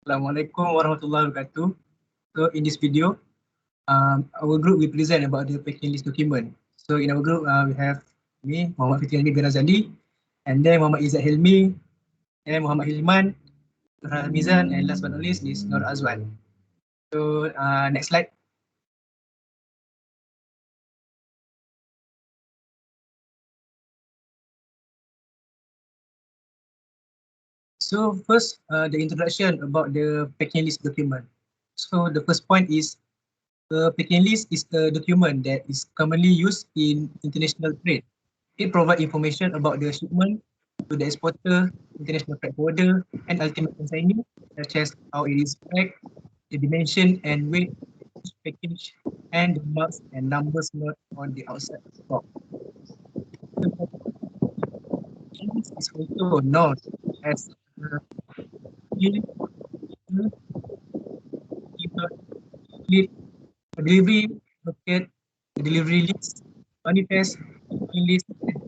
Assalamualaikum warahmatullahi wabarakatuh. So in this video, our group will present about the packing list document. So in our group, we have me, Muhammad Fitri Helmi bin Razali, and then Muhammad Izzat Helmi, and Muhammad Hilman, Nur Mizan, and last but not least is Nur Azwan. So next slide. So first, the introduction about the packing list document. So the first point is the packing list is a document that is commonly used in international trade. It provides information about the shipment to the exporter, international freight forwarder, and ultimate consignee, such as how it is packed, the dimension and weight of each package, and the marks and numbers noted on the outside of the box. This is also known as the field slip, delivery bucket, delivery list, manifest, packing list, and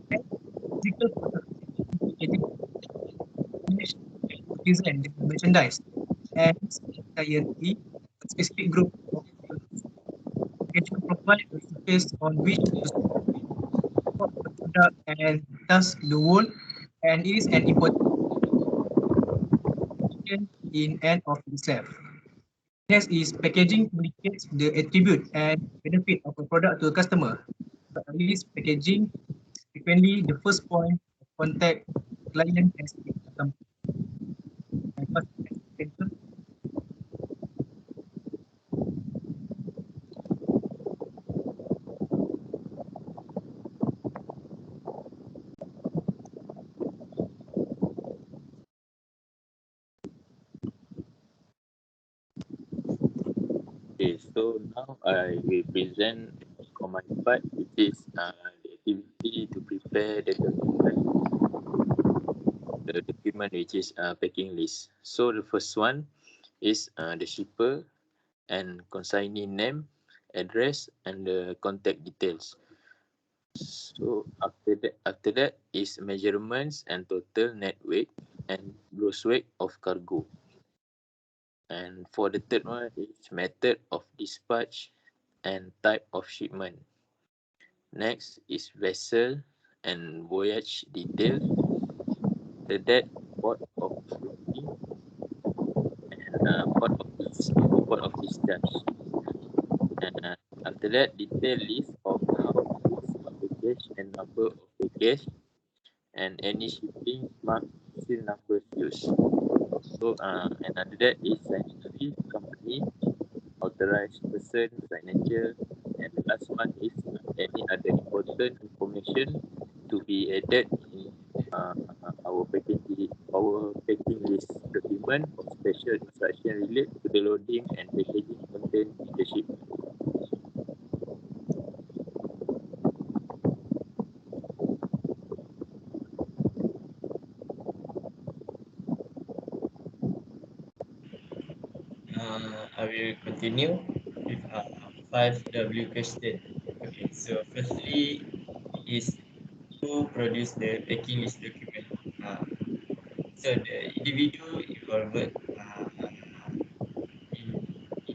the physical packaging represent the merchandise and its entirety, a specific group of products. Packaging provide a surface on which to support the product and thus the whole, and it is an important in and of itself. Next is packaging communicates the attribute and benefit of a product to a customer. But at least packaging is frequently the first point of contact client as a company. Okay, so now I will present on my part, which is the activity to prepare the document which is packing list. So the first one is the shipper and consignee name, address, and the contact details. So after that is measurements and total net weight and gross weight of cargo. And for the third one is method of dispatch and type of shipment. Next is vessel and voyage details. After that, port of loading and port of discharge. And after that, detailed list of how package and number of package and any shipping mark seal numbers used. So and after that is signatory company, authorized person, signature, and the last one is any other important information to be added in uh, our packing list document of special instruction related to the loading and packaging content in the shipment. I will continue with 5W question. Okay, so firstly is who produced the packing list document? So the individual involved in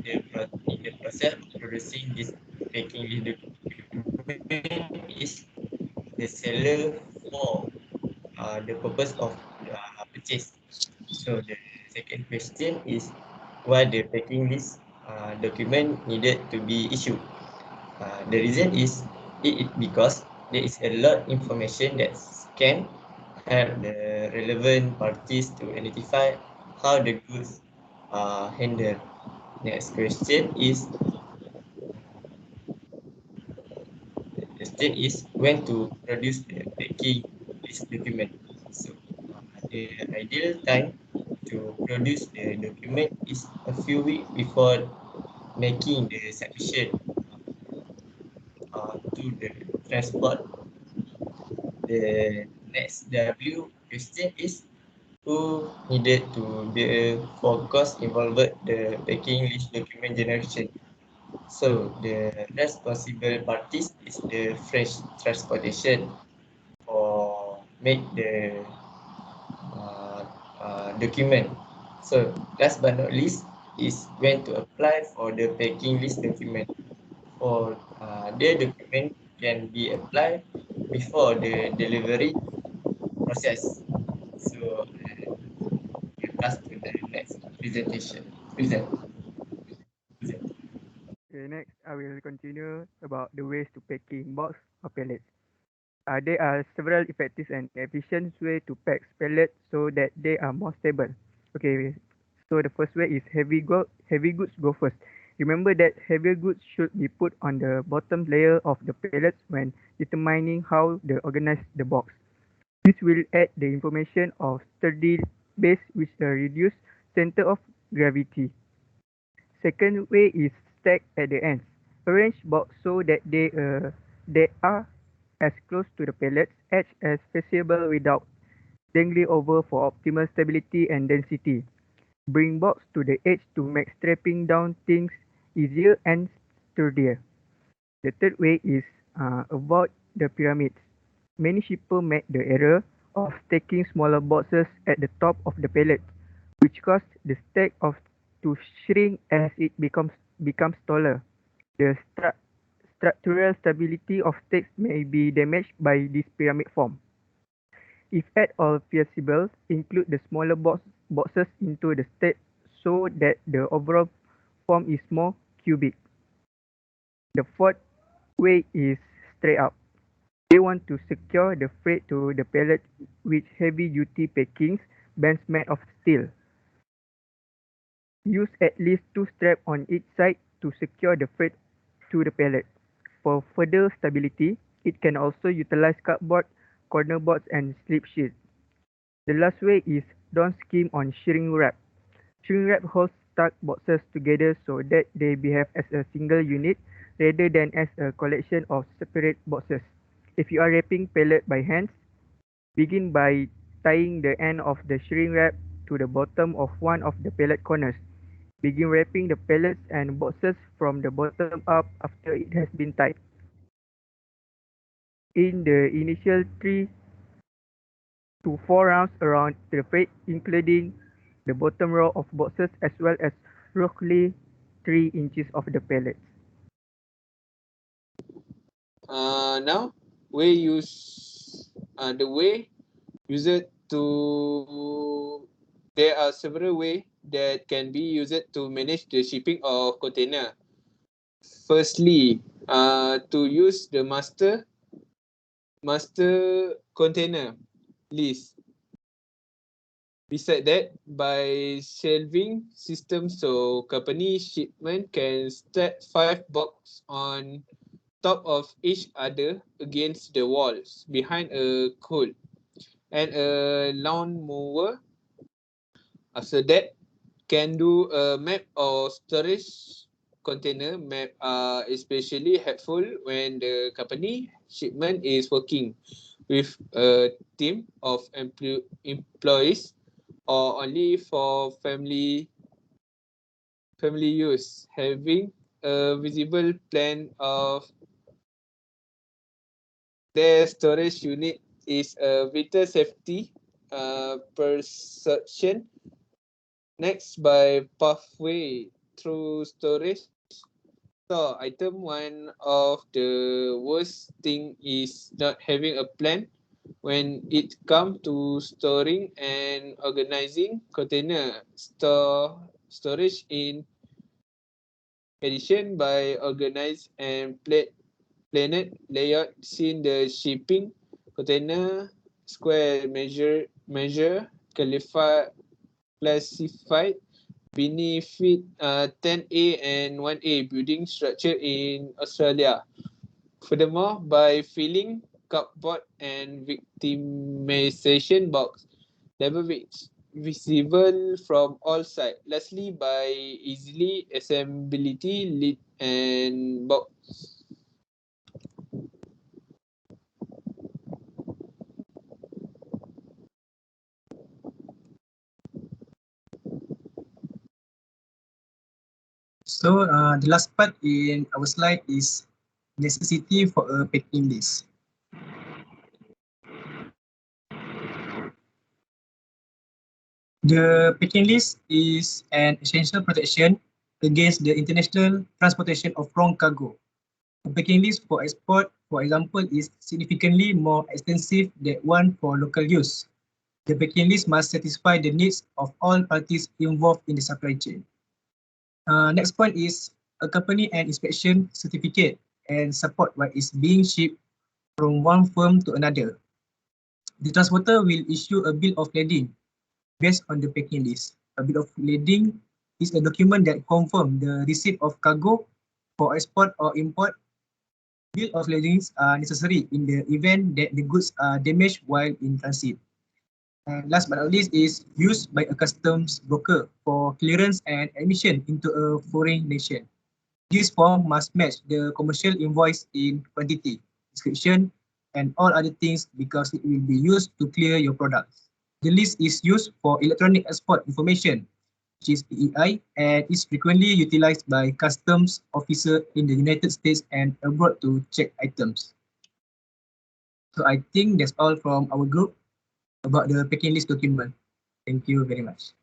the process of producing this packing list document is the seller for the purpose of purchase. So the second question is why the packing list document needed to be issued. The reason is because there is a lot of information that can help the relevant parties to identify how the goods are handled. Next question is when to produce the packing list document. So the ideal time to produce the document is a few weeks before making the submission to the transport. The next W question is who needed to the for cost involved the packing list document generation. So the responsible parties is the fresh transportation for make the document. So last but not least is when to apply for the packing list document. For the document can be applied before the delivery process. So we pass to the next presentation. Present. Okay, next I will continue about the ways to packing box or pellets. There are several effective and efficient ways to pack pellets so that they are more stable. Okay, so the first way is heavy goods go first. Remember that heavier goods should be put on the bottom layer of the pellets when determining how to organize the box. This will add the information of sturdy base with a reduced center of gravity. Second way is stack at the ends. Arrange box so that they are as close to the pellets edge as feasible without dangling over for optimal stability and density. Bring box to the edge to make strapping down things easier and sturdier. The third way is avoid the pyramids. Many shippers make the error of stacking smaller boxes at the top of the pallet, which cause the stack of to shrink as it becomes taller. The structural stability of stacks may be damaged by this pyramid form. If at all feasible, include the smaller boxes into the stack so that the overall form is more cubic. The fourth way is straight up. They want to secure the freight to the pallet with heavy-duty packings bands made of steel. Use at least two straps on each side to secure the freight to the pallet. For further stability, it can also utilize cardboard, corner boards, and slip sheets. The last way is don't skim on shrink wrap. Shrink wrap holds stuck boxes together so that they behave as a single unit rather than as a collection of separate boxes. If you are wrapping pallet by hand, begin by tying the end of the shrink wrap to the bottom of one of the pallet corners. Begin wrapping the pallets and boxes from the bottom up after it has been tied. In the initial 3 to 4 rounds around the freight, including the bottom row of boxes as well as roughly 3 inches of the pallets. Now we use the way used to. There are several ways that can be used to manage the shipping of container. Firstly, to use the master container list. Beside that, by shelving system, so company shipment can stack 5 box on top of each other against the walls behind a code and a lawn mower. After that, can do a map or storage container. Map are especially helpful when the company shipment is working with a team of employees or only for family use. Having a visible plan of their storage unit is a vital safety perception. Next, by pathway through storage. So, item one of the worst thing is not having a plan when it comes to storing and organizing container. Storage in addition by organized and planet layout seen the shipping container square measure classified benefit 10A and 1A building structure in Australia. Furthermore, by filling cupboard and victimization box, level visible from all sides. Lastly, by easily assemblability lid and box. So the last part in our slide is necessity for a packing list. The packing list is an essential protection against the international transportation of wrong cargo. A packing list for export, for example, is significantly more extensive than one for local use. The packing list must satisfy the needs of all parties involved in the supply chain. Next point is accompany an inspection certificate and support what is being shipped from one firm to another. The transporter will issue a bill of lading based on the packing list. A bill of lading is a document that confirms the receipt of cargo for export or import. Bill of ladings are necessary in the event that the goods are damaged while in transit. And last but not least is used by a customs broker for clearance and admission into a foreign nation. This form must match the commercial invoice in quantity, description, and all other things because it will be used to clear your products. The list is used for electronic export information, which is EEI, and is frequently utilized by customs officers in the United States and abroad to check items. So I think that's all from our group about the packing list document. Thank you very much.